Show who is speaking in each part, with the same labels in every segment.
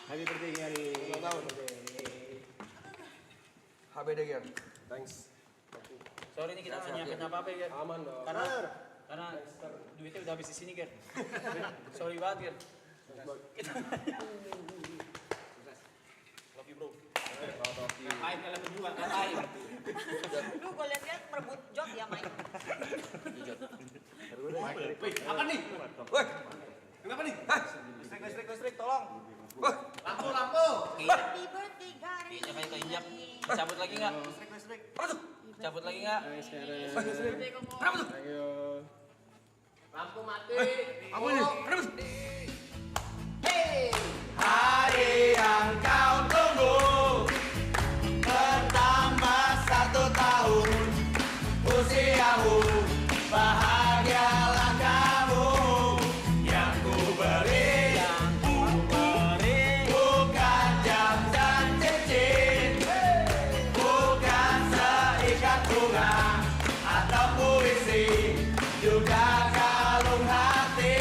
Speaker 1: Happy birthday Gary.
Speaker 2: Ulang tahun. HBD Ger. Thanks.
Speaker 3: Sorry nih kita nggak nyiapin apa-apa ya.
Speaker 2: Aman dong.
Speaker 3: Karena duitnya udah habis di sini, Ger. Sorry banget, Ger. Kita love you, bro. Ngapain kalian berdua? Ngapain?
Speaker 4: Lu gue liat-liat merebut jok ya, Mike.
Speaker 3: Apa nih?
Speaker 2: Woi,
Speaker 3: Kenapa nih?
Speaker 2: listrik, tolong.
Speaker 3: Lampu!
Speaker 4: Happy birthday, Gary.
Speaker 3: Kayaknya kayak keinjak. Cabut lagi nggak?
Speaker 2: Listrik.
Speaker 3: Cabut lagi nggak?
Speaker 2: Kenapa tuh?
Speaker 1: Thank you.
Speaker 3: Lampu mati.
Speaker 2: Apa ini? Kenapa tuh?
Speaker 5: Hari yang kau tunggu bertambah 1 tahun usiamu, bahagialah kamu. Yang ku beri bukan jam dan cincin, bukan seikat bunga atau puisi, juga kalung hati.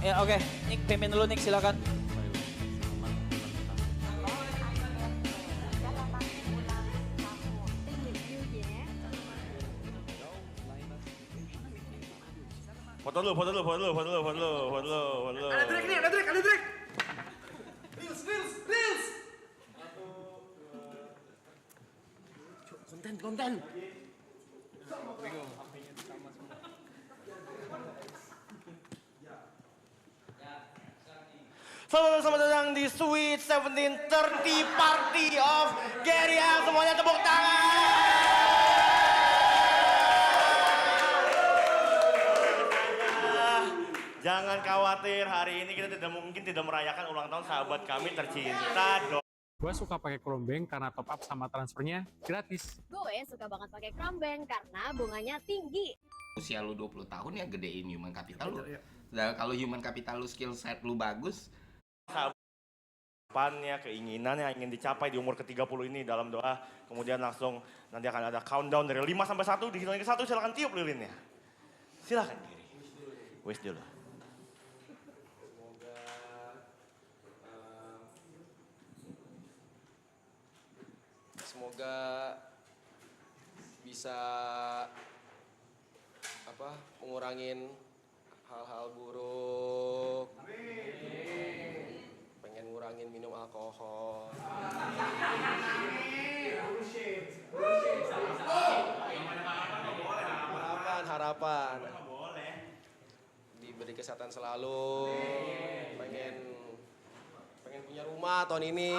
Speaker 3: Ya oke, Nick payment dulu Nick silakan.
Speaker 5: Foto dulu.
Speaker 2: Ada trik nih, ada trik. Reels. Konten.
Speaker 5: Selamat datang di Sweet 17 30 Party of Geria. Semuanya tepuk tangan. Jangan khawatir, hari ini kita tidak merayakan ulang tahun sahabat kami tercinta.
Speaker 6: Gue suka pakai Crombbank karena top up sama transfernya gratis.
Speaker 7: Gue suka banget pakai Crombbank karena bunganya tinggi.
Speaker 8: Usia lu 20 tahun ya gedein human capital lu. Nah, kalau human capital lu skill set lu bagus,
Speaker 5: Harapannya, keinginannya yang ingin dicapai di umur ke-30 ini dalam doa. Kemudian langsung nanti akan ada countdown dari 5 sampai 1, dihitung ke 1 silakan tiup lilinnya. Silakan diri. Wish dulu.
Speaker 2: Semoga bisa ngurangin hal-hal buruk. Pengen ngurangin minum alkohol. Harapan apa? Diberi kesehatan selalu. Pengen punya rumah tahun ini.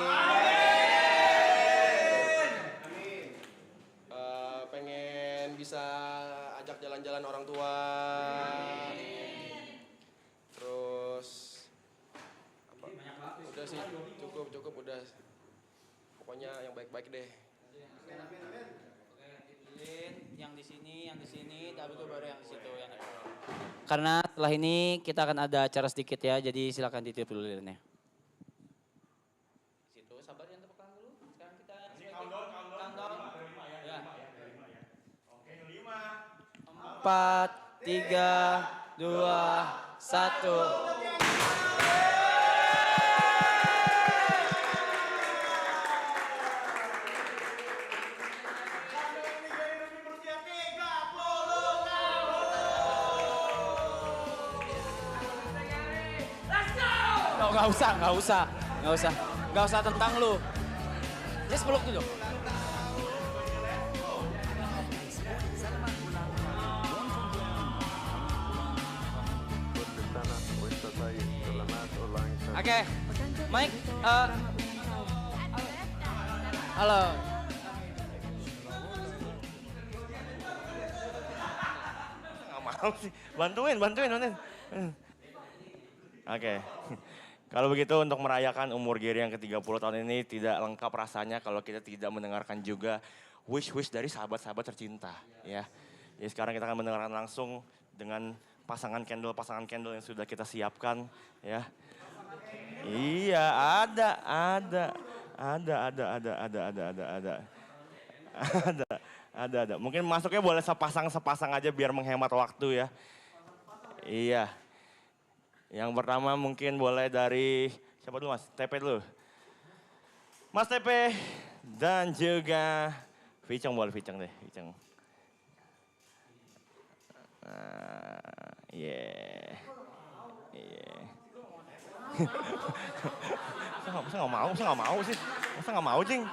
Speaker 2: Pengen bisa ajak jalan-jalan orang tua. Terus apa? Udah sih, cukup udah. Pokoknya yang baik-baik deh.
Speaker 3: Yang di sini, tapi itu baru yang di situ yang Karena setelah ini kita akan ada acara sedikit ya, jadi silakan ditiup dulu lilinnya. Situ, sabar yang tepuk tangan dulu. Sekarang kita countdown. Ya.
Speaker 5: Oke, 5.
Speaker 3: 4, 3, 2, 1. Nggak usah tentang lu. Just peluk dulu. Oke, Mike, halo.
Speaker 5: Nggak mau sih. Bantuin. Oke. Kalau begitu untuk merayakan umur Gary yang ke-30 tahun ini tidak lengkap rasanya kalau kita tidak mendengarkan juga wish-wish dari sahabat-sahabat tercinta. Ya. Jadi sekarang kita akan mendengarkan langsung dengan pasangan candle yang sudah kita siapkan. Ya. Iya, ada. Mungkin masuknya boleh sepasang aja biar menghemat waktu ya. Iya. Yang pertama mungkin boleh dari, siapa dulu Mas? TP dulu. Mas TP dan juga Viceng boleh, Viceng deh. Yeah. Masa nggak mau sih? Masa nggak mau, Jing?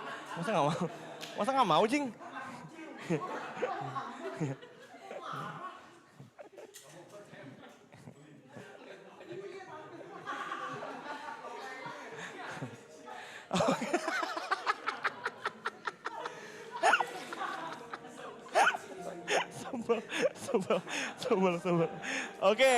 Speaker 5: Sebel. Oke.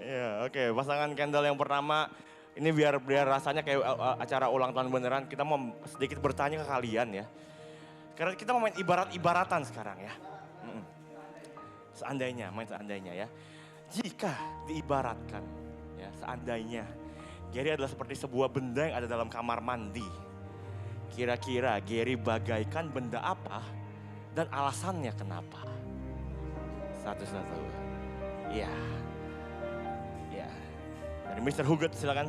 Speaker 5: Ya, oke. Pasangan candle yang pertama ini biar rasanya kayak acara ulang tahun beneran. Kita mau sedikit bertanya ke kalian ya. Karena kita mau main ibarat-ibaratan sekarang ya. Seandainya ya. Jika diibaratkan ya, seandainya Gary adalah seperti sebuah benda yang ada dalam kamar mandi. Kira-kira Gary bagaikan benda apa dan alasannya kenapa? Satu-satu. Iya. Dari Mr. Hugot silakan.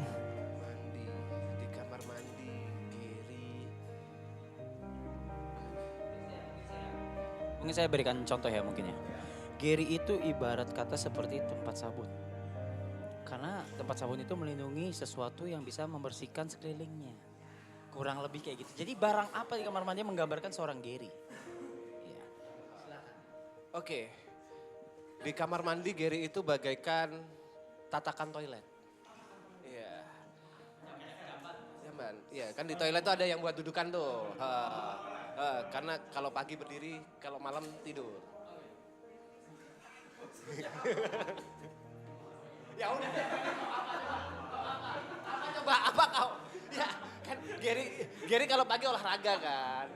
Speaker 2: Di kamar mandi, Gary.
Speaker 3: Mungkin saya berikan contoh ya mungkin ya. Gary itu ibarat kata seperti tempat sabun. Karena tempat sabun itu melindungi sesuatu yang bisa membersihkan sekelilingnya. Kurang lebih kayak gitu. Jadi barang apa di kamar mandi menggambarkan seorang Gary? Ya. Silakan.
Speaker 2: Oke. Di kamar mandi Gary itu bagaikan tatakan toilet. Iya. Nyaman. Iya, kan di toilet tuh ada yang buat dudukan tuh. Karena kalau pagi berdiri, kalau malam tidur. Ya udah. Apa kau? Ya kan Gary kalau pagi olahraga kan.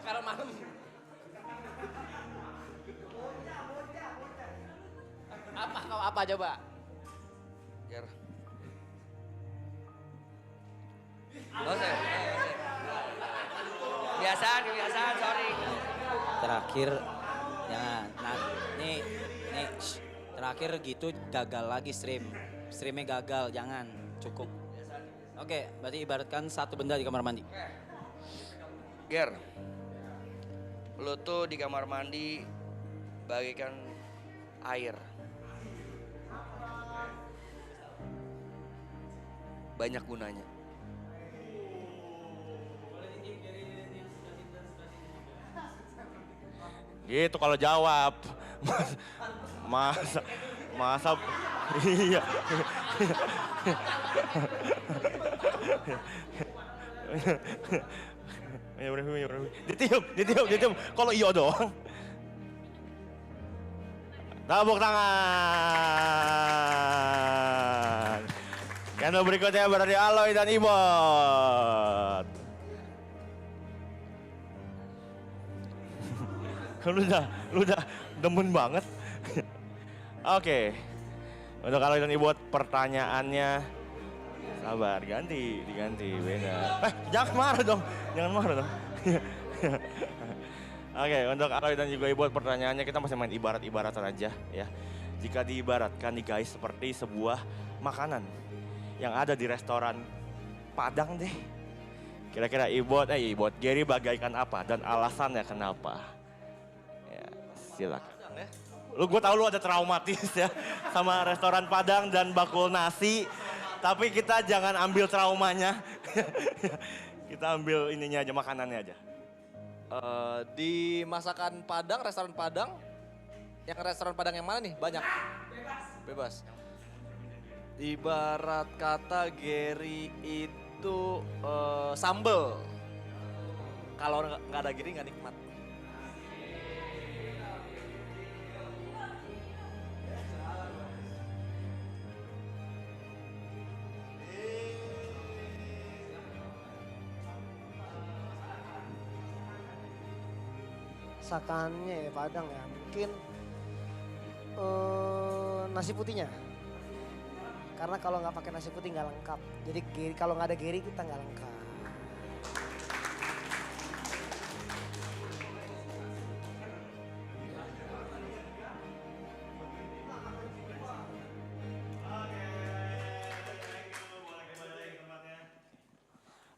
Speaker 2: Kalau malam. Apa coba? Ger. Kebiasaan, sorry.
Speaker 3: Terakhir, jangan. Nah, nih, terakhir gitu gagal lagi streamnya gagal, jangan, cukup. Oke, berarti ibaratkan satu benda di kamar mandi.
Speaker 1: Ger, lu tuh di kamar mandi bagaikan air. Banyak gunanya.
Speaker 5: Gitu kalau jawab. Masa, masa, iya. Ditiup. Kalau iya doang. Tepuk tangan. Candle berikutnya berarti Aloy dan Ibot. Lu udah demen banget. Oke. Untuk Aloy dan Ibot pertanyaannya. Sabar, diganti, beda. Jangan marah dong. Oke, untuk Aloy dan juga Ibot pertanyaannya kita masih main ibarat-ibaratan aja ya. Jika diibaratkan nih guys seperti sebuah makanan yang ada di restoran Padang deh. Kira-kira Ibot, Gary bagaikan apa dan alasannya kenapa? Ya, silakan. Gue tahu lu ada traumatis ya sama restoran Padang dan bakul nasi. Tapi kita jangan ambil traumanya. Kita ambil ininya aja, makanannya aja.
Speaker 2: Di masakan Padang, restoran Padang, yang restoran Padang yang mana nih? Banyak. Bebas. Ibarat kata Gary itu sambel. Kalau nggak ada Gary nggak nikmat.
Speaker 9: Masakannya ya Padang ya, mungkin nasi putihnya. Karena kalau nggak pakai nasi putih nggak lengkap. Jadi kalau nggak ada Gary kita nggak lengkap.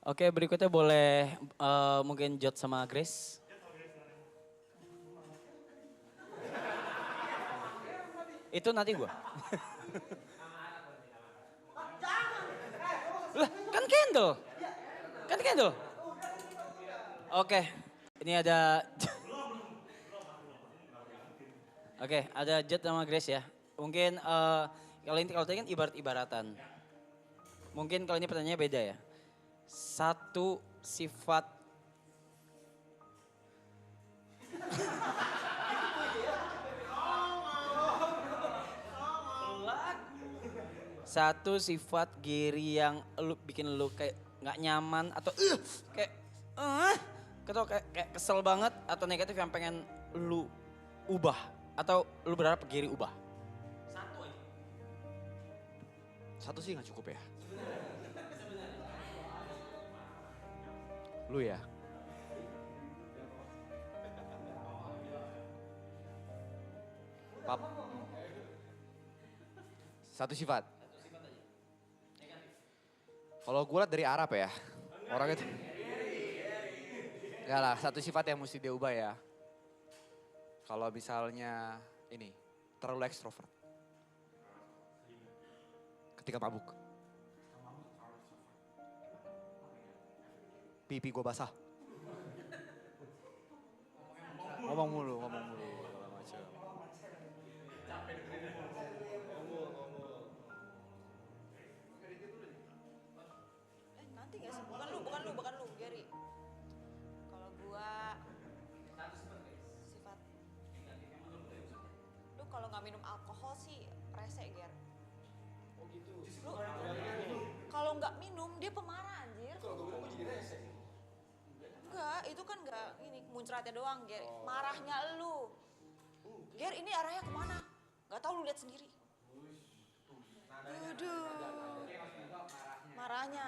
Speaker 3: Oke, berikutnya boleh mungkin Jot sama Grace. Itu nanti gua. Lah, kan candle. Oke, ini ada. Oke, ada Jot sama Grace ya. Mungkin kalau tadi kan ibarat-ibaratan. Mungkin kalau ini pertanyaannya beda ya. Satu sifat Gary yang bikin lu kayak nggak nyaman atau kayak kesel banget atau negatif yang pengen lu ubah atau lu berharap Gary ubah? Satu aja.
Speaker 2: Satu sih nggak cukup ya. Lu ya. Pap. Satu sifat. Kalau gue liat dari Arab ya, orang itu. Enggak lah, satu sifat yang mesti dia ubah ya. Kalau misalnya ini, terlalu ekstrovert. Ketika mabuk. Pipi gue basah. Ngomong mulu.
Speaker 4: Nanti gak sih? Bukan lu, Gary. Kalau gua sifat. Lu kalau nggak minum alkohol sih rese, Ger. Oh gitu. Lu kalau nggak minum dia pemarah anjir. Kalau gue minum jadi rese. Enggak, itu kan nggak ini muncratnya doang, Ger. Marahnya lu. Ger, ini arahnya kemana? Nggak tahu, lu lihat sendiri. Aduh. Marahnya.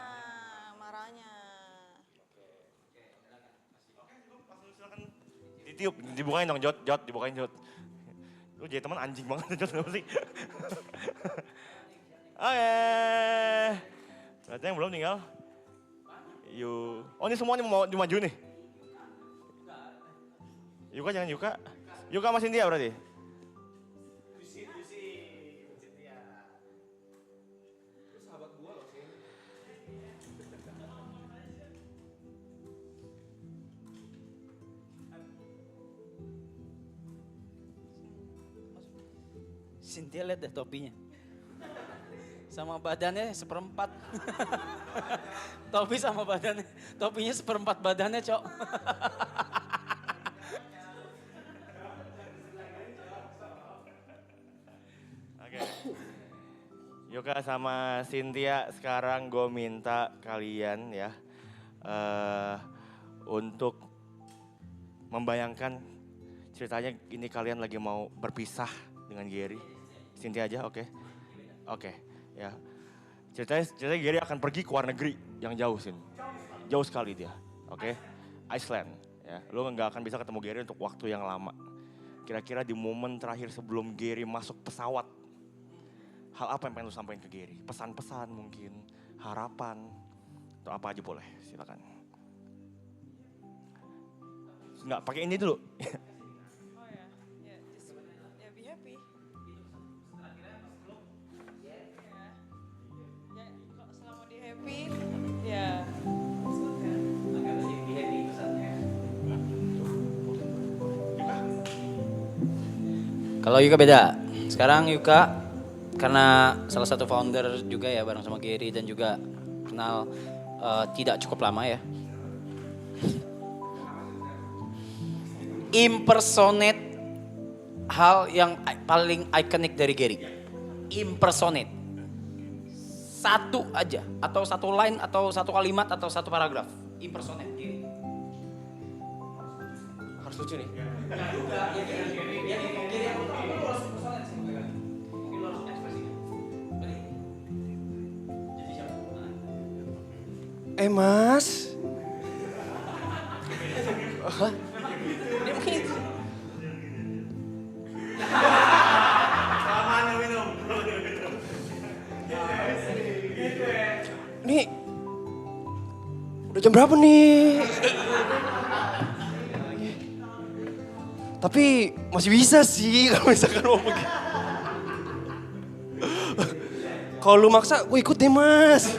Speaker 5: Ditiup, dibukain dong Jot, dibukain Jot. Lu jadi teman anjing banget Jot, kenapa sih? Oke. Berarti yang belum tinggal. Oh ini semuanya mau dimaju nih? Yuka jangan Yuka. Yuka sama Cynthia berarti?
Speaker 3: Cynthia lihat deh topinya. Sama badannya seperempat. Topi sama badannya. Topinya seperempat badannya, Cok.
Speaker 5: Oke. Yuka sama Cynthia, sekarang gue minta kalian ya untuk membayangkan ceritanya ini kalian lagi mau berpisah dengan Gary. Cynthia aja, oke. Oke, ya. Ceritanya Gary akan pergi ke luar negeri yang jauh, Sin. Jauh sekali dia, oke. Iceland, ya. Lu nggak akan bisa ketemu Gary untuk waktu yang lama. Kira-kira di momen terakhir sebelum Gary masuk pesawat, hal apa yang pengen lu sampaikan ke Gary? Pesan-pesan mungkin, harapan, atau apa aja boleh, silakan. Enggak, pakai ini dulu.
Speaker 4: Oh ya, just be happy. Kok selama dia happy, ya.
Speaker 3: Kalau Yuka beda. Sekarang Yuka karena salah satu founder juga ya bareng sama Gary dan juga kenal tidak cukup lama ya. Impersonate hal yang paling ikonik dari Gary. Impersonate. Satu aja atau satu line atau satu kalimat atau satu paragraf. Impersonate Gary.
Speaker 1: Harus lucu nih. Mas. Hah? Ini mungkin. Ini udah jam berapa nih? Tapi masih bisa sih kalau misalkan mau pergi. Kalau lu maksa, gue ikut deh, Mas.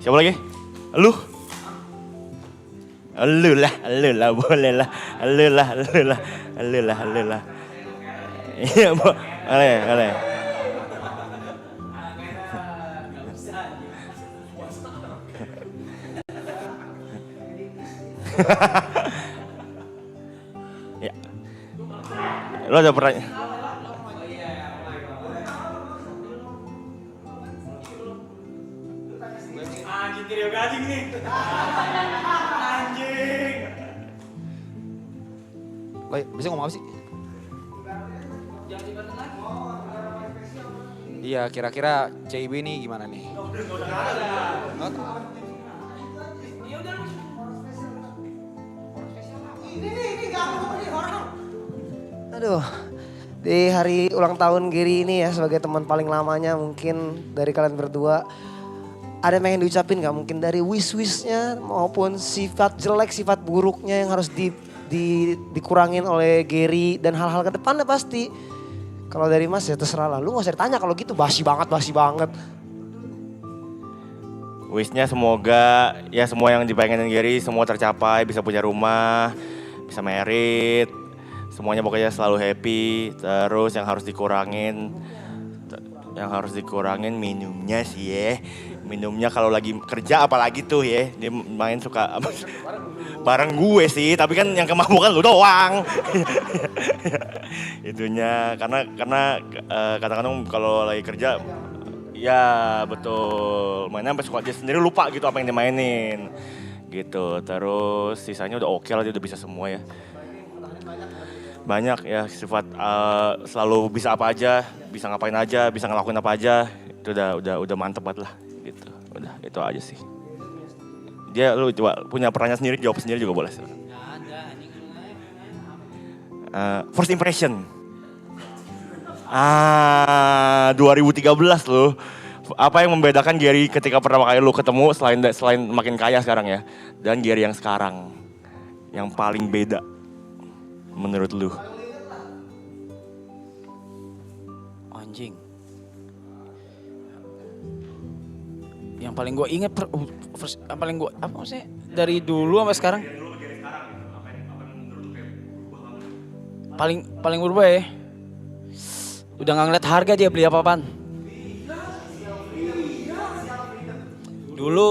Speaker 5: Siapa lagi? Lu? Lu lah, boleh lah. Lu lah. Iya, boleh. Ya. Lo ada pertanyaan?
Speaker 3: Anjing Gary gading nih. Anjing.
Speaker 2: Bisa ngomong apa sih? Iya, kira-kira CIB ini gimana nih?
Speaker 9: Aduh, di hari ulang tahun Gary ini ya sebagai teman paling lamanya mungkin dari kalian berdua. Ada yang pengen diucapin gak? Mungkin dari wish-wishnya maupun sifat jelek, sifat buruknya yang harus dikurangin oleh Gary dan hal-hal ke depannya pasti. Kalau dari Mas ya terserah lah, lu gak usah ditanya kalau gitu basi banget.
Speaker 5: Wishnya semoga ya semua yang dipengenin Gary semua tercapai, bisa punya rumah, bisa merit, semuanya pokoknya selalu happy. Terus yang harus dikurangin minumnya sih ya. Minumnya kalau lagi kerja apalagi tuh ya, dia main suka bareng gue sih, tapi kan yang kemabukan lu doang. Itunya karena kadang-kadang kalau lagi kerja ya betul, mainnya sampai suka dia sendiri lupa gitu apa yang dimainin. Gitu. Terus sisanya udah oke lah, dia udah bisa semua ya. Banyak ya sifat selalu bisa apa aja, bisa ngapain aja, bisa ngelakuin apa aja. Itu udah mantep banget lah gitu. Udah itu aja sih. Dia lu coba punya pertanyaan sendiri, jawab sendiri juga boleh. First impression. 2013 lu. Apa yang membedakan Gary ketika pertama kali lu ketemu selain makin kaya sekarang ya, dan Gary yang sekarang yang paling beda menurut lu?
Speaker 3: Anjing. Yang paling gue inget, yang paling gue apa maksudnya dari dulu sampai sekarang. Paling berubah ya. Udah nggak ngeliat harga dia beli apa-apaan. Dulu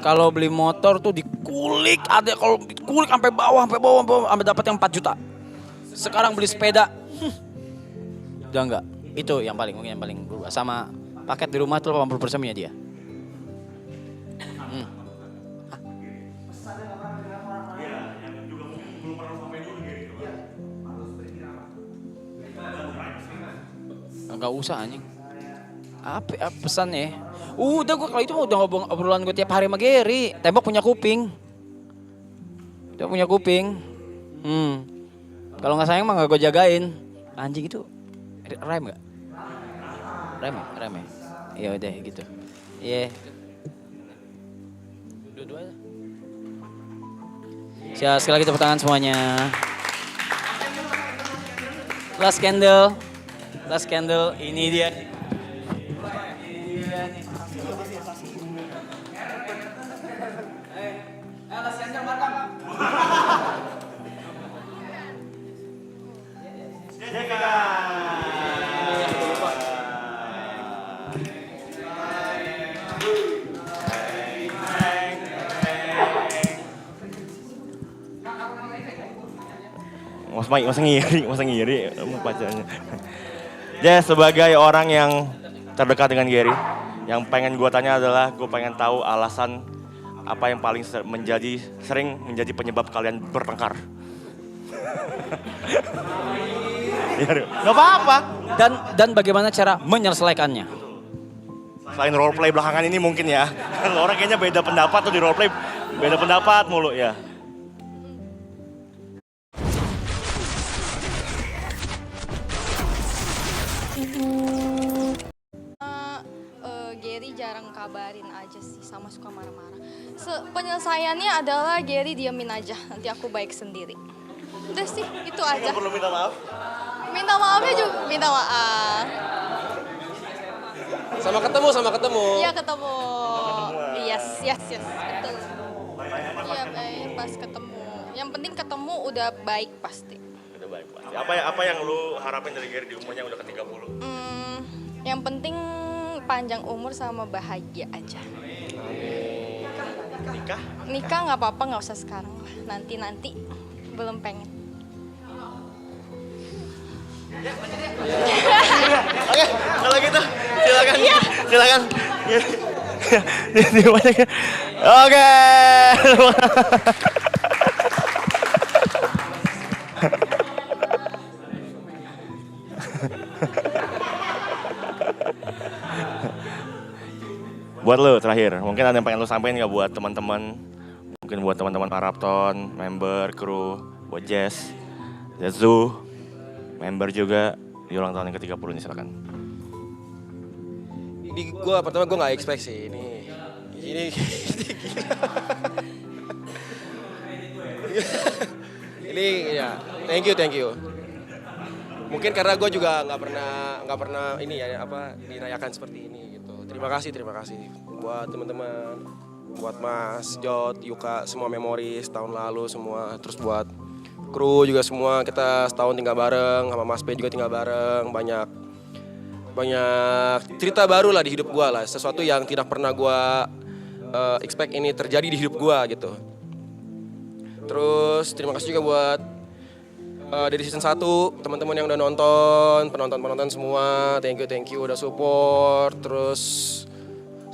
Speaker 3: kalau beli motor tuh dikulik, ada kalau dikulik sampai bawah sampai dapat yang 4 juta. Sekarang beli sepeda, udah enggak. Itu yang paling mungkin yang paling berubah. Sama paket di rumah tuh 80% punya dia. Enggak usah anjing. Apa pesannya? Udah gue kalau itu udah obrolan gue tiap hari sama Gary. Tembok punya kuping. Dia punya kuping. Kalau nggak sayang mah nggak gue jagain. Anjing itu rem nggak? Rem ya. Iya udah gitu. Iya. Dua-dua aja. Siap, sekali lagi tepuk tangan semuanya. Last candle, ini dia.
Speaker 5: Masa ngiri pacarnya. Sebagai orang yang terdekat dengan Gary, yang pengen gue tanya adalah gue pengen tahu alasan apa yang paling sering menjadi penyebab kalian bertengkar. Gak apa-apa.
Speaker 3: Dan bagaimana cara menyelesaikannya?
Speaker 5: Selain role play belakangan ini mungkin ya. Orang kayaknya beda pendapat tuh di role play, beda pendapat mulu ya.
Speaker 10: Gary jarang kabarin aja sih, sama suka marah-marah. Penyelesaiannya adalah Gary diamin aja, nanti aku baik sendiri. Udah sih, itu aja.
Speaker 5: Nggak perlu minta maaf?
Speaker 10: Minta maafnya juga, minta maaf.
Speaker 1: Sama ketemu.
Speaker 10: Iya ketemu. Yes, betul. Iya baik, pas ketemu. Yang penting ketemu udah baik pasti.
Speaker 5: Udah baik pasti. Apa yang lu harapin dari Gary di umurnya udah ke-30?
Speaker 10: Yang penting panjang umur sama bahagia aja. Nikah nggak apa-apa, nggak usah sekarang lah. Nanti belum pengen.
Speaker 5: Oke, kalau gitu silakan. Oke. Buat lu terakhir, mungkin ada yang pengen lu sampein nggak buat teman-teman, mungkin buat teman-teman Marapton, member, kru, buat Jess, Zetsu, member juga di ulang tahun yang ke-30 ini silakan.
Speaker 1: Ini pertama gue nggak expect sih ini ini ya thank you. Mungkin karena gue juga nggak pernah ini ya dirayakan seperti ini gitu. Terima kasih buat teman-teman, buat Mas Jod, Yuka, semua memori tahun lalu semua. Terus buat kru juga semua, kita setahun tinggal bareng, sama Mas B juga tinggal bareng. Banyak cerita baru lah di hidup gue lah, sesuatu yang tidak pernah gue expect ini terjadi di hidup gue gitu. Terus terima kasih juga buat dari season 1, teman-teman yang udah nonton, penonton semua, thank you udah support, terus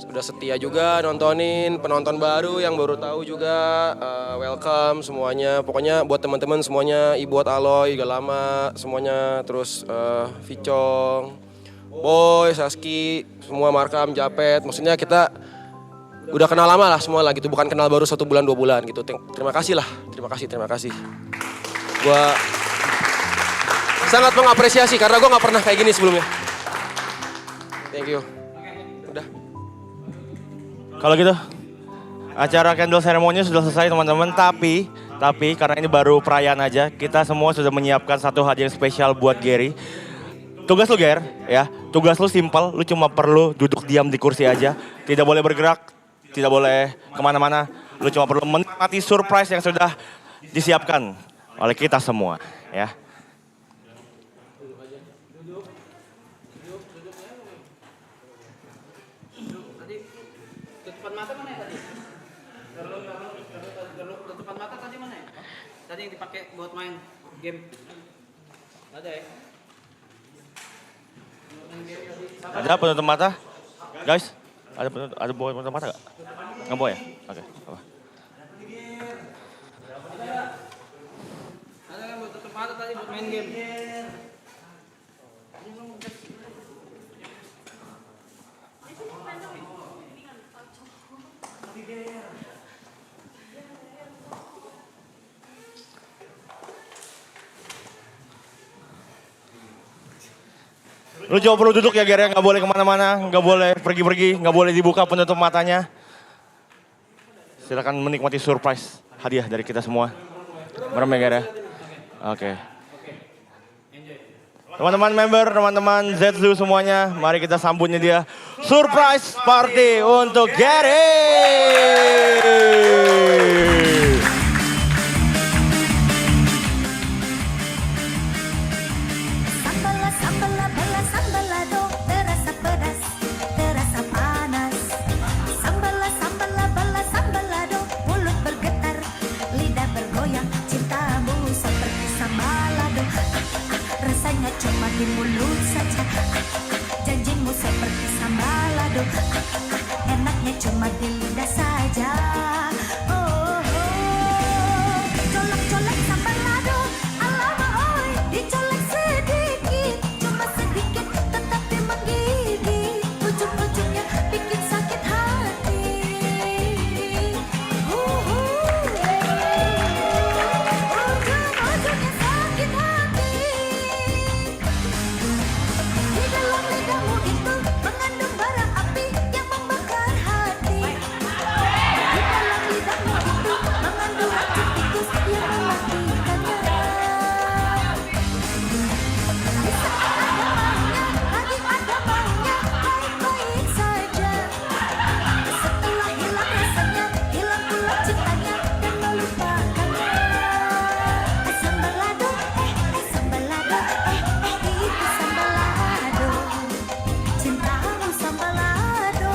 Speaker 1: udah setia juga nontonin, penonton baru yang baru tahu juga, welcome semuanya. Pokoknya buat teman-teman semuanya, buat Aloy udah lama semuanya, terus Vicong, Boy, Saski, semua Markam, Japet, maksudnya kita udah kenal lama lah semua lah gitu, bukan kenal baru 1 bulan 2 bulan gitu. Terima kasih. Gua sangat mengapresiasi karena gue gak pernah kayak gini sebelumnya. Thank you. Udah.
Speaker 5: Kalau gitu, acara candle ceremony sudah selesai teman-teman. Tapi karena ini baru perayaan aja, kita semua sudah menyiapkan satu hadiah yang spesial buat Gary. tugas lu Ger, ya. Tugas lu simpel, lu cuma perlu duduk diam di kursi aja. Tidak boleh bergerak, tidak boleh kemana-mana. Lu cuma perlu menikmati surprise yang sudah disiapkan oleh kita semua, ya.
Speaker 3: Tutupan mata mana ya tadi? Tutupan mata tadi mana ya? Tadi yang dipakai buat main game. Ada ya?
Speaker 5: Ada penutup mata? Guys, ada penutup mata gak? Nggak bawa ya? Oke. Apa?
Speaker 3: Ada kan buat tutup mata tadi buat main game.
Speaker 5: Lu coba perlu duduk ya Ger, ya. Nggak boleh kemana-mana, nggak boleh pergi-pergi, nggak boleh dibuka penutup matanya. Silakan menikmati surprise hadiah dari kita semua. Merem ya Ger ya? Oke. Teman-teman member, teman-teman Zetsu semuanya, mari kita sambutnya dia. Surprise party untuk Gary!
Speaker 11: Cuma di mulut saja, janjimu seperti sambal lado, enaknya cuma di lidah saja. Oh, oh. Colek-colek sambal lado, alamak oi, dicolek sedikit, cuma sedikit tetapi menggigit, ujung-ujungnya bikin sakit hati. Ujung-ujungnya sakit hati. Di dalam lidahmu itu mengandung bara api yang membakar hati. Di dalam lidahmu itu mengandung racun tikus yang mematikannya. Di saat ada maunya, lagi ada maunya, baik-baik saja. Setelah hilang rasanya, hilang pula cintanya dan melupakannya. Sambal lado, sambal lado, itu sambal lado. Cintamu sambal lado.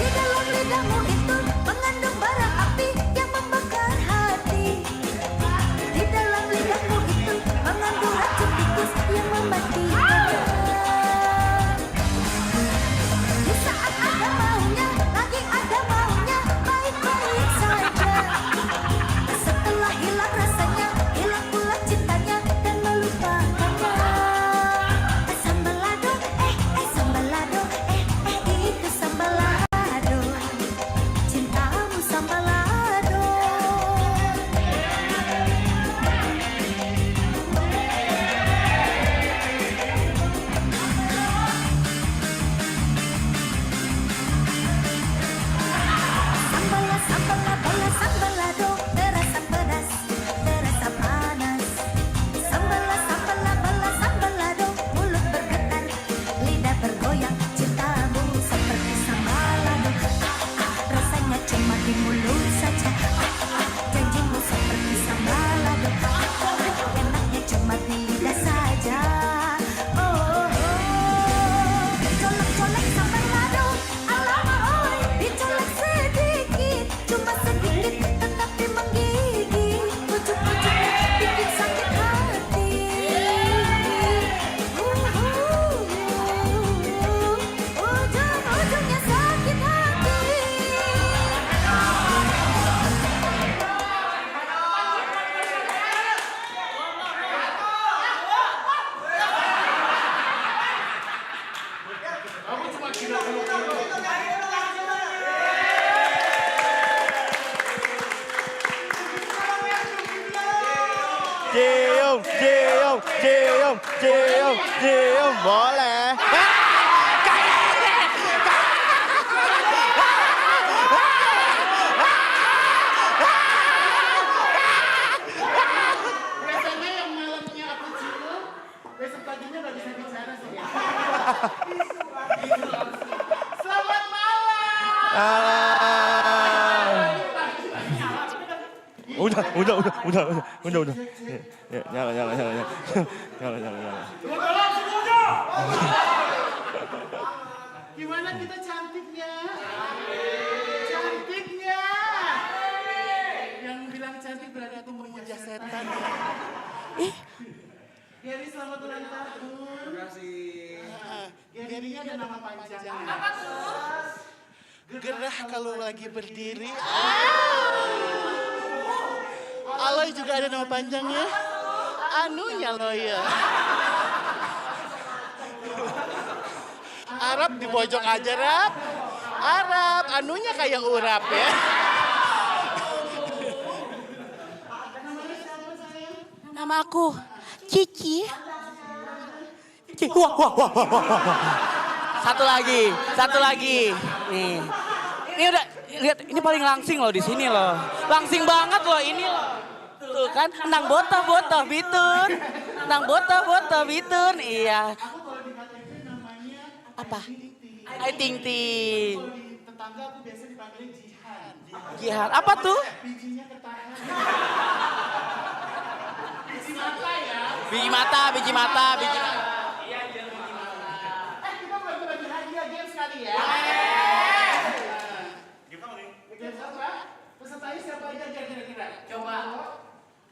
Speaker 11: Di dalam lidahmu itu mengandung bara api yang membakar hati. Di dalam lidahmu itu mengandung racun tikus yang mematikannya. Di saat ada maunya, lagi ada maunya, baik-baik saja. Setelah hilang rasanya, hilang pula cintanya dan melupakannya. Sambal lado, sambal lado, itu sambal lado.
Speaker 5: cium, boleh.
Speaker 12: Biasanya yang malamnya aku cium, besok paginya nggak bisa bicara sih. Selamat malam.
Speaker 5: Udah. Ya, nyala.
Speaker 12: Gimana kita cantiknya? Cantiknya. Yang bilang cantik berarti aku memuja setan. Gary selamat ulang tahun. Terima kasih. Gary-nya ada nama panjangnya. Apa tuh? Gerah kalau lagi berdiri. Aloy juga ada nama panjangnya. Anunya loh ya. Arab di pojok aja, Rap. Arab, anunya kayak urap ya.
Speaker 13: Nama aku Cici.
Speaker 2: Wah. Satu lagi. Nih. Ini udah lihat, ini paling langsing loh di sini loh. Langsing banget loh ini loh. Tuh kan, nang botoh bitun. Nang botoh bitun. Iya. Apa? Ai Ting Ting.
Speaker 12: Tetangga aku biasa dipanggil Jihan.
Speaker 2: Jihan. Apa tuh?
Speaker 12: Bijinya ketahan.
Speaker 2: Biji mata.
Speaker 12: Iya, biji mata. Kita bagi hadiah games kali ya. Games apa? Pesertanya siapa aja kira-kira? Coba.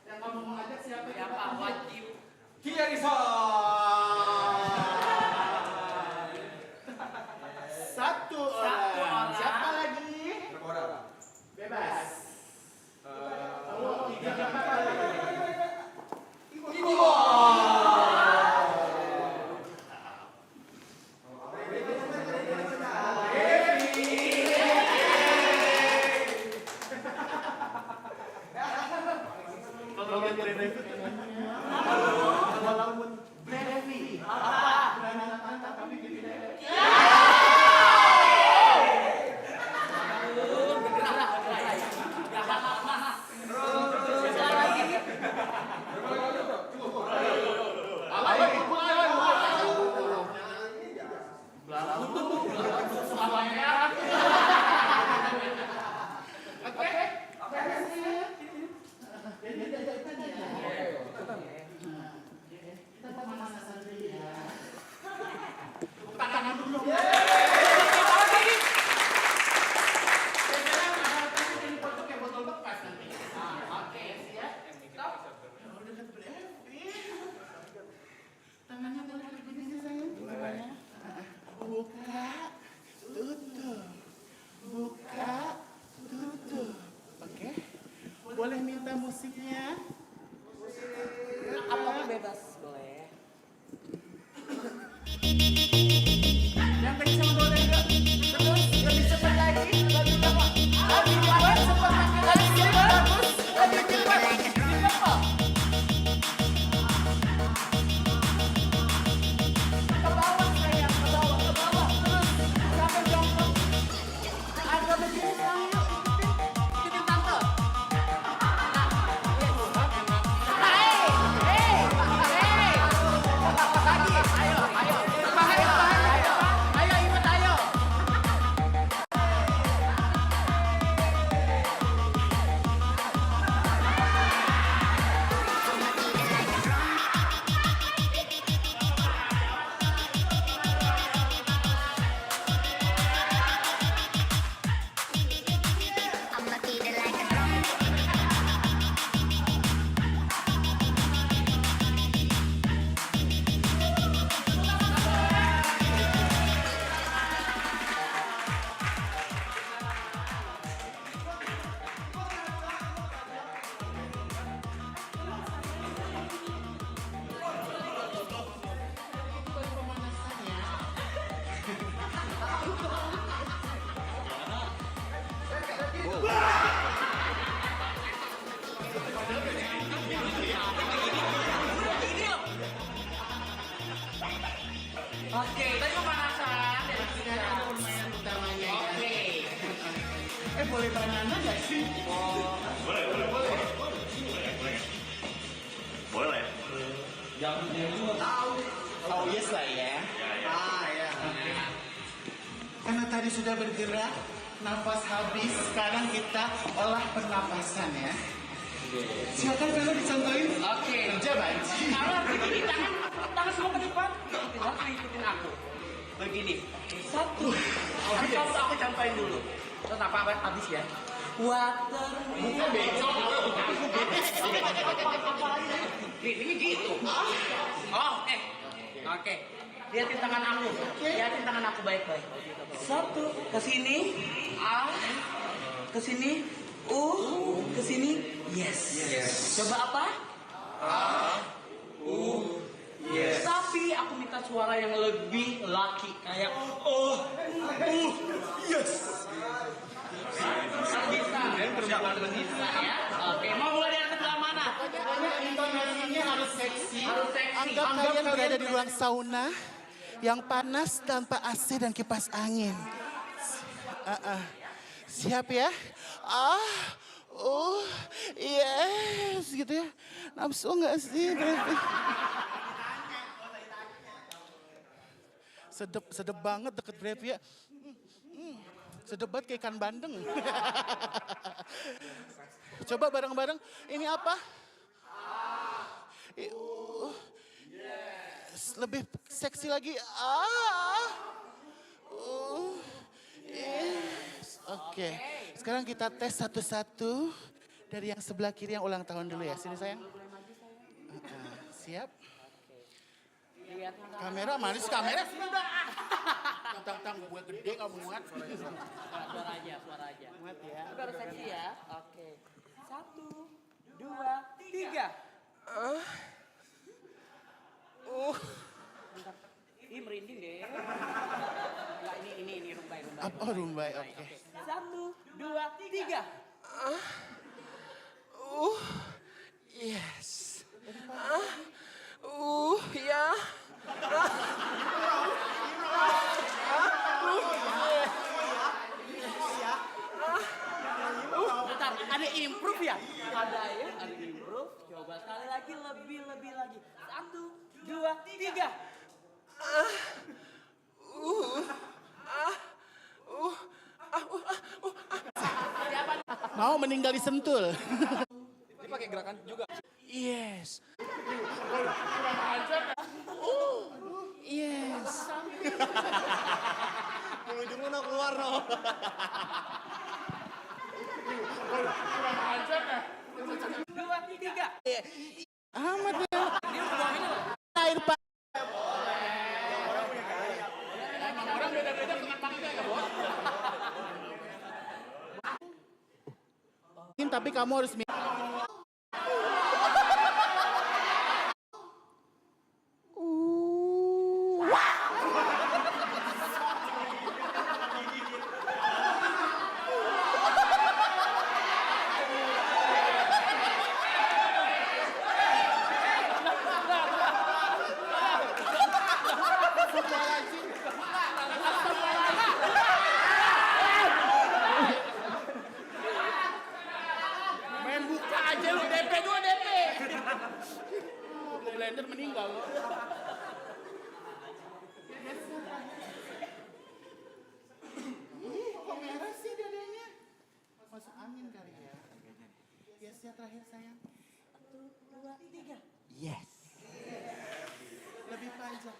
Speaker 12: Yang kamu mau ajak siapa? Wajib. Satu orang. Siapa lagi? Bebas. Boleh minta musiknya?
Speaker 13: Apa bebas boleh.
Speaker 12: Yang kenceng boleh nggak? Terus lebih cepat lagi. Lebih cepat. Lebih cepat. Lebih cepat. Lebih cepat. Lebih cepat. Ke bawah sayang, ke bawah. Terus sampai jongkok. Agak begini sayang. Ikutin tante. Boleh banana gak sih?
Speaker 5: Boleh lah ya.
Speaker 12: Yang tahu. Oh yes lah ya. Ya. Karena tadi sudah bergerak, nafas habis, sekarang kita olah pernapasan ya. Silakan kalau dicontohin.
Speaker 2: Oke.
Speaker 12: Kerja banci.
Speaker 2: Tangan begini, tangan semua ke depan. Ikutin aku. Begini. Satu. Aku contohin dulu. Terus apa habis ya? Water.
Speaker 12: Bukan becok.
Speaker 2: Ini gitu. Oke. Lihatin tangan aku. Lihatin tangan aku baik-baik. Satu. Ke sini. A. Ke sini. U. Ke sini. Yes. Coba apa? A. U. Yes. Tapi aku minta suara yang lebih laki. Kayak yes. Bisa ya. Oke, mau mulai dari sebelah mana?
Speaker 12: Pokoknya intonasinya harus seksi. Anggap
Speaker 2: Anggap
Speaker 12: kalian berada di ruang sauna yang panas tanpa AC dan kipas angin. Siap ya? Yes, gitu ya. Nafsu nggak sih? Sedep banget deket Brevi ya. Sedep banget kayak ikan bandeng. Coba bareng-bareng. Ini apa? Lebih seksi lagi. Yes. Oke. Sekarang kita tes satu-satu. Dari yang sebelah kiri yang ulang tahun dulu ya. Sini sayang. Siap. Kamera manis, kamera sudah. Tang gue gede kamu muat.
Speaker 2: Suara aja.
Speaker 12: Muat ya.
Speaker 2: Tapi harus seksi ya. Oke. 1, 2, 3. Ih merinding deh. Enggak, ini rumbai.
Speaker 12: Oh rumbai, oke.
Speaker 2: 1, 2, 3.
Speaker 1: Yes. Ya.
Speaker 2: Bentar, ada improve ya? Ada improve. Coba sekali lagi, lebih lagi. 1, 2, 3.
Speaker 12: Mau meninggal di Sentul.
Speaker 1: Ini pakai gerakan juga.
Speaker 12: Yes. Yes.
Speaker 1: Ujung lu keluar no.
Speaker 2: Dua, tiga.
Speaker 12: Amat ya.
Speaker 2: Dia buang ini loh.
Speaker 12: Air pak.
Speaker 2: Orang beda-beda dengan pakai ya, Bos.
Speaker 12: Tapi kamu harus main buka aja lu DP 2 DP. Blender meninggal lo. Kok merah sih dadanya? Masuk angin kali ya. Yes ya terakhir sayang.
Speaker 2: 1, 2, 3.
Speaker 12: Yes. Lebih panjang.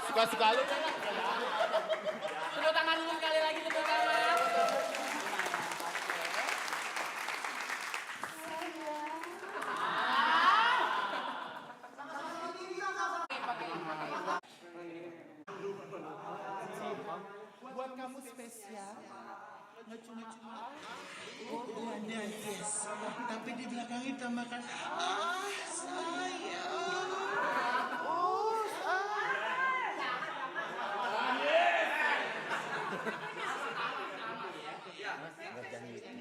Speaker 12: Suka-suka lu kan.
Speaker 2: Tepuk tangan dulu sekali lagi, tepuk tangan.
Speaker 12: Buat kamu spesial. Nggak cuma-cuma. Yes. Tapi di belakangnya tambahkan. Sayang.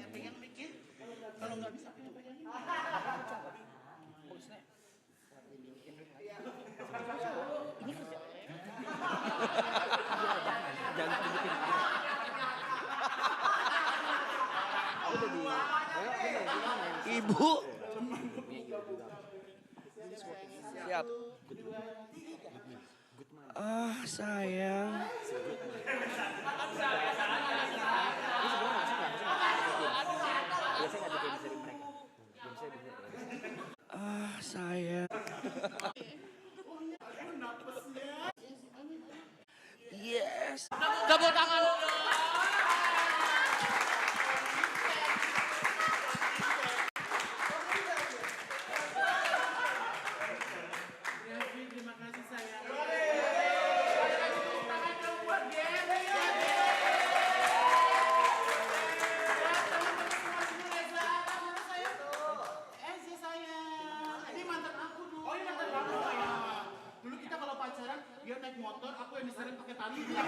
Speaker 12: Pegang mic-nya. Kalau nggak bisa pegangin. Ini kerja.
Speaker 1: ibu. Siap. Sayang. Sayang. Yes.
Speaker 2: Tepuk tangan.
Speaker 12: Terima kasih sayang. Ini mantan aku dulu. Oh, ini mantan kamu. Dulu kita kalau pacaran, dia naik motor, aku yang diserin pakai tali.
Speaker 2: Terima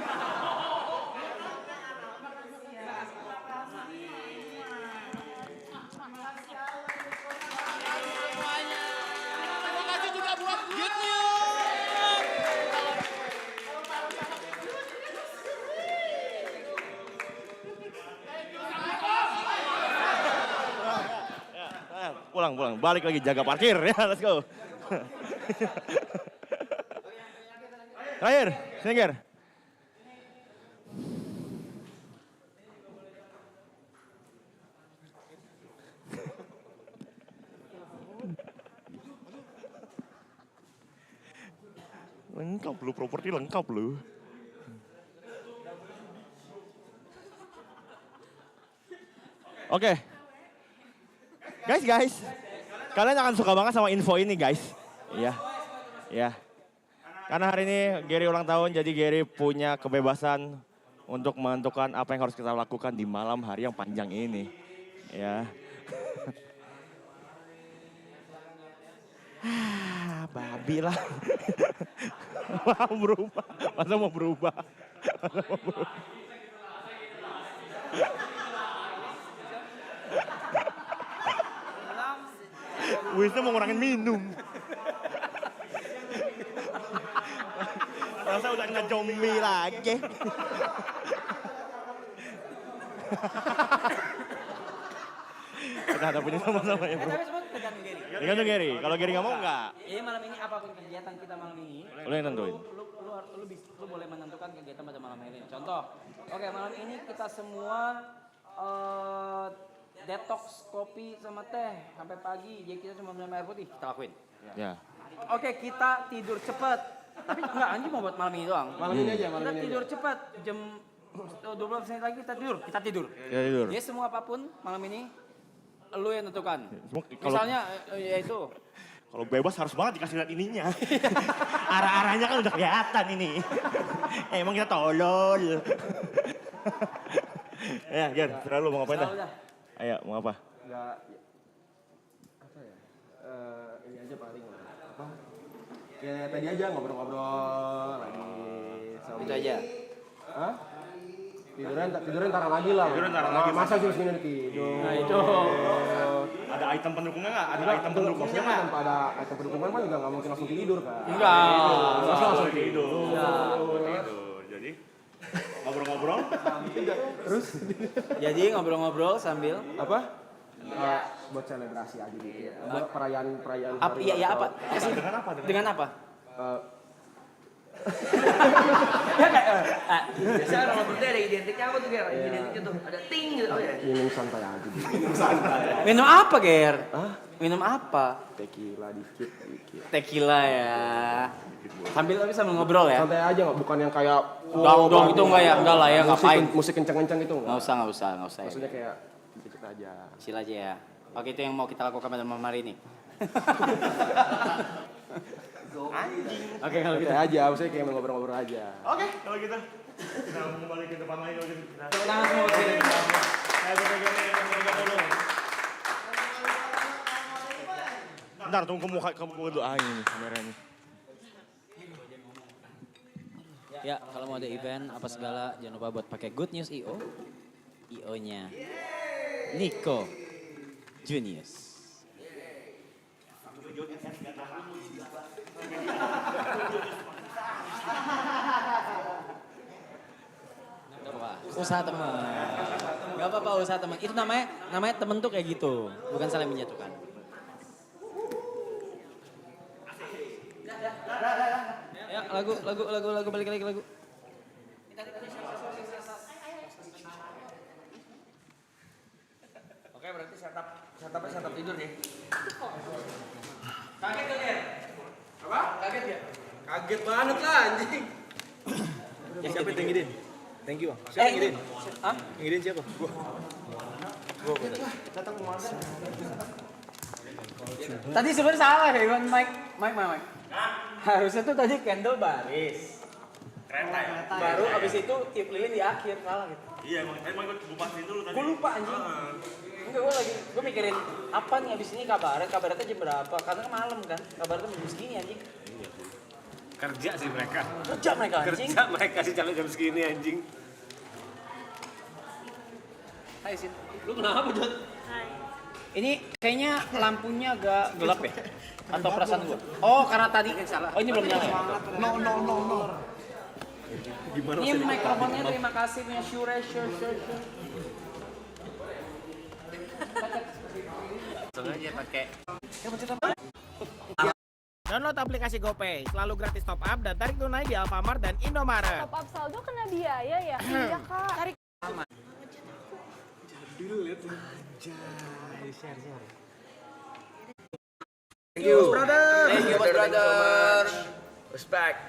Speaker 2: kasih juga buat Good News.
Speaker 5: Pulang, balik lagi jaga parkir ya, let's go. Terakhir, sini Ger. Lengkap lu, properti lengkap lu. Oke. Guys, kalian akan suka banget sama info ini guys. Iya. Karena hari ini Gary ulang tahun, jadi Gary punya kebebasan untuk menentukan apa yang harus kita lakukan di malam hari yang panjang ini. Ya. Babi lah. Masa mau berubah. Wisnu mau ngurangin minum. Masa udah kena zombie lagi. Kita hadapin sama-sama ya bro.
Speaker 3: Tapi semua tergantung Gary.
Speaker 5: Tergantung Gary. Kalau Gary nggak mau nggak.
Speaker 3: Jadi malam ini apapun kegiatan kita malam ini.
Speaker 5: Lu yang tentuin.
Speaker 3: Lu boleh menentukan kegiatan pada malam ini. Contoh, oke malam ini kita semua detox kopi sama teh sampai pagi. Jadi kita cuma minum air putih. Kita lakuin.
Speaker 5: Ya.
Speaker 3: Oke kita tidur cepet. Tapi enggak, Anji mau buat malam ini doang.
Speaker 1: Malam ini aja,
Speaker 3: Kita tidur cepet. Jam 12 menit lagi kita tidur. Kita tidur.
Speaker 5: Ya, tidur.
Speaker 3: Jadi semua apapun malam ini lu yang tentukan.
Speaker 5: Kalau-
Speaker 3: Misalnya ya itu.
Speaker 5: Kalau bebas harus banget dikasih lihat ininya. Arah-arahnya kan udah kelihatan ini. Emang kita tolol. Ya, Ger, terlalu mau ngapain dah?
Speaker 3: Selalu dah.
Speaker 5: Ayo, mau apa?
Speaker 1: Enggak, apa ya, ini aja paling apa, kayak tadi aja ngobrol-ngobrol lagi sama.
Speaker 3: Itu aja.
Speaker 1: Hah? Tiduran ntar lagi lah.
Speaker 5: Tiduran ntar lagi.
Speaker 1: Masa sih segini tidur.
Speaker 3: Nah itu.
Speaker 5: Ada item pendukungnya nggak? Ada
Speaker 1: Enggak,
Speaker 5: item pendukungnya
Speaker 1: maksudnya
Speaker 5: nggak?
Speaker 1: tanpa ada item pendukung kan juga nggak mungkin langsung tidur kan.
Speaker 3: Enggak.
Speaker 1: Masa langsung
Speaker 5: tidur.
Speaker 3: Enggak.
Speaker 5: Jadi ngobrol-ngobrol.
Speaker 1: Terus
Speaker 3: Jadi ngobrol-ngobrol sambil
Speaker 1: apa? Buat selebrasi aja gitu. Buat perayaan
Speaker 3: apa?
Speaker 1: hari
Speaker 3: Iya,
Speaker 1: ulang
Speaker 3: apa?
Speaker 1: tahun.
Speaker 3: Kasih.
Speaker 5: Dengan apa?
Speaker 3: Dengan apa?
Speaker 2: Biasanya kalau berarti ada identiknya apa tuh, Ger? Identiknya tuh ada ting gitu. Oh ya.
Speaker 1: Minum santai aja gitu.
Speaker 3: Minum apa, Ger? Minum apa?
Speaker 1: Tequila dikit.
Speaker 3: Tequila ya. Sambil ngobrol ya.
Speaker 1: Santai aja, bukan yang kayak
Speaker 3: Dong itu enggak ya, enggak lah ya, ngapain?
Speaker 1: Musik kenceng-kenceng itu enggak.
Speaker 3: Enggak usah.
Speaker 1: Maksudnya kayak dikit aja.
Speaker 3: Chill aja ya. Oke, itu yang mau kita lakukan pada malam hari ini. Oke, kalau gitu.
Speaker 1: Santai aja, maksudnya kayak ngobrol-ngobrol aja.
Speaker 5: Oke, kalau gitu. Kita kembali ke depan lagi kalau gitu.
Speaker 3: Tangan semua ke sini.
Speaker 5: Bentar, tunggu muka dulu. Ini kameranya.
Speaker 3: Ya, kalau mau ada event apa segala, jangan lupa buat pakai Good News IO. IO-nya Nico Junius. Usaha teman. Gak apa-apa usaha teman. Itu namanya temen tuh kayak gitu, bukan saling menjatuhkan. Ya lagu balik lagi lagu.
Speaker 5: Oke, berarti setup tidur nih.
Speaker 1: Kaget gak, Ger? Apa? Kaget gak? Kaget banget lah anjing.
Speaker 5: Siapa yang ngidin? Thank you, Bang.
Speaker 3: Siapa yang ngidin? Hah?
Speaker 5: Yang ngidin siapa? Gua.
Speaker 3: Tadi sebenarnya salah ya, Mike. Harusnya tuh tadi Kendall baris.
Speaker 5: Kereta ya?
Speaker 3: Baru abis itu tiup lilin di akhir, salah gitu.
Speaker 5: Iya, emang gue pastiin dulu tadi.
Speaker 3: Gue lupa anjing. Enggak, gue mikirin apa nih abis ini kabaret jam berapa? Karena kan malam kan, kabaretnya jam segini anjing.
Speaker 5: Kerja sih mereka.
Speaker 3: Kerja mereka anjing.
Speaker 5: Kerja mereka sih jam segini anjing.
Speaker 3: Hai Sin, lu kenapa Jod? Ini kayaknya lampunya agak gelap ya? Atau perasaan gua? Oh karena tadi, oh ini belum nyala ya?
Speaker 12: No.
Speaker 5: Gimana
Speaker 3: Ini mikrofonnya terima kasih punya Shure.
Speaker 5: Sengaja pakai.
Speaker 14: Download aplikasi GoPay, selalu gratis top up dan tarik tunai di Alfamart dan Indomaret.
Speaker 10: Top up saldo kena biaya ya? Iya kak. Tarik.
Speaker 1: Thank you.
Speaker 5: Thank you, brother. Respect.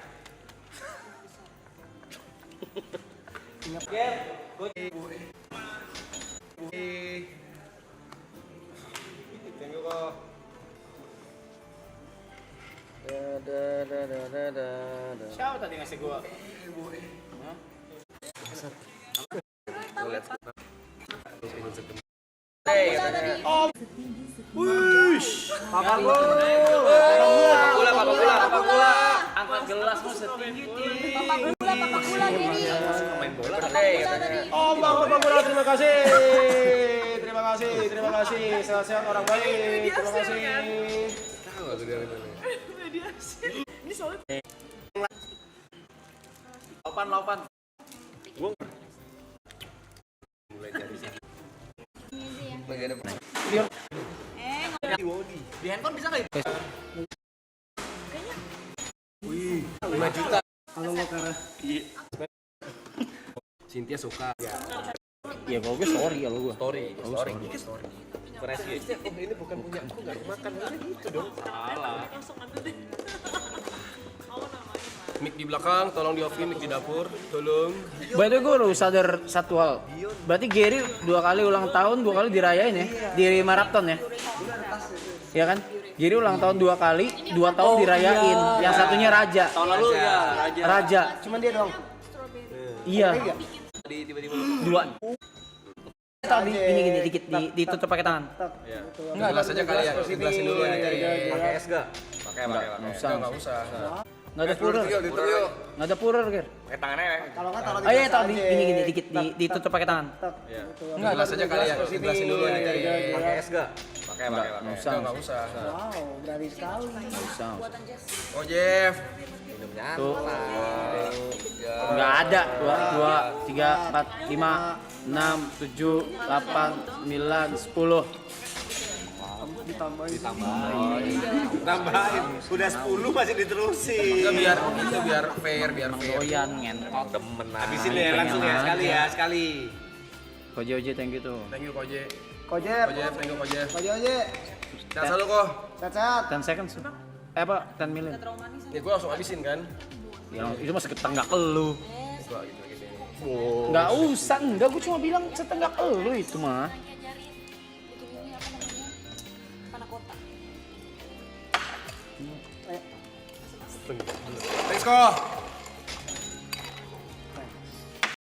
Speaker 1: Thank you kok.
Speaker 3: Siapa tadi ngasih gua? Papa gula. Angkat gelas mau setinggi tinggi.
Speaker 10: Papa gula Geri.
Speaker 5: Main bola.
Speaker 1: Oh, Bang Papa Gula, terima kasih. Sehat-sehat orang baik. Terima kasih.
Speaker 14: Ini soalnya
Speaker 3: Laupan.
Speaker 5: Mulai dari sini.
Speaker 3: Di handphone bisa nggak?
Speaker 1: 5 juta. Kalau nggak karena Cynthia suka.
Speaker 3: Ya kalau gue story kalau gue.
Speaker 1: Story. Koreksi. Oh ini bukan punya aku, nggak makan gitu dong.
Speaker 3: Salah.
Speaker 1: Mic di belakang, tolong di off mic di dapur, tolong.
Speaker 3: By the way gue udah sadar satu hal. Berarti Gary 2 kali ulang tahun, 2 kali dirayain ya? Di maraton ya? Iya kan? Gary ulang tahun 2 kali, 2 tahun dirayain. Yang satunya Raja.
Speaker 2: Tahun lalu ya
Speaker 3: Raja.
Speaker 9: Cuman dia doang.
Speaker 3: Iya.
Speaker 2: tiba-tiba
Speaker 3: 2. Tadi gini dikit ditutup pakai tangan.
Speaker 1: Enggak, gelas aja kali ya. Gelasin dulu ya.
Speaker 5: Pakai es gak? Pakai.
Speaker 1: Enggak usah.
Speaker 3: Nggak ada purer. Nggak ada purer, Ger.
Speaker 5: Pakai tangannya.
Speaker 9: Kalau nggak taruh di
Speaker 3: Oh iya,
Speaker 9: gelas
Speaker 3: tadi
Speaker 9: aja.
Speaker 3: gini dikit ditutup pakai tangan.
Speaker 1: Enggak, gelas aja kali ya. Gelasin dulu ya.
Speaker 5: Pakai es gak? Pakai.
Speaker 3: Nggak usah.
Speaker 1: Enggak usah.
Speaker 9: Wow, berani sekali.
Speaker 3: Nggak usah.
Speaker 1: Oh, Jeff.
Speaker 3: Tuh. Nggak ada. 2, 3, 4, 5, 6, 7, 8, 9, 10.
Speaker 5: Tambahin. Udah 10 masih diterusin.
Speaker 1: Enggak, biar fair.
Speaker 3: Doyan ngentot.
Speaker 5: Demen. Habisin ya langsung ya sekali.
Speaker 3: Oje thank you tuh.
Speaker 1: Thank you, Koje.
Speaker 9: Kojer.
Speaker 1: Thank you, Koje.
Speaker 9: Oje.
Speaker 1: Sehat selalu kok.
Speaker 9: Sehat-sehat.
Speaker 3: 10 seconds. Apa? 10 million.
Speaker 1: Ya gue langsung habisin kan.
Speaker 3: Ya, itu mah seketenggak elu.
Speaker 1: Gua gitu.
Speaker 3: Nggak usah, enggak. Gue cuma bilang setenggak elu itu mah.
Speaker 1: Thanks kok.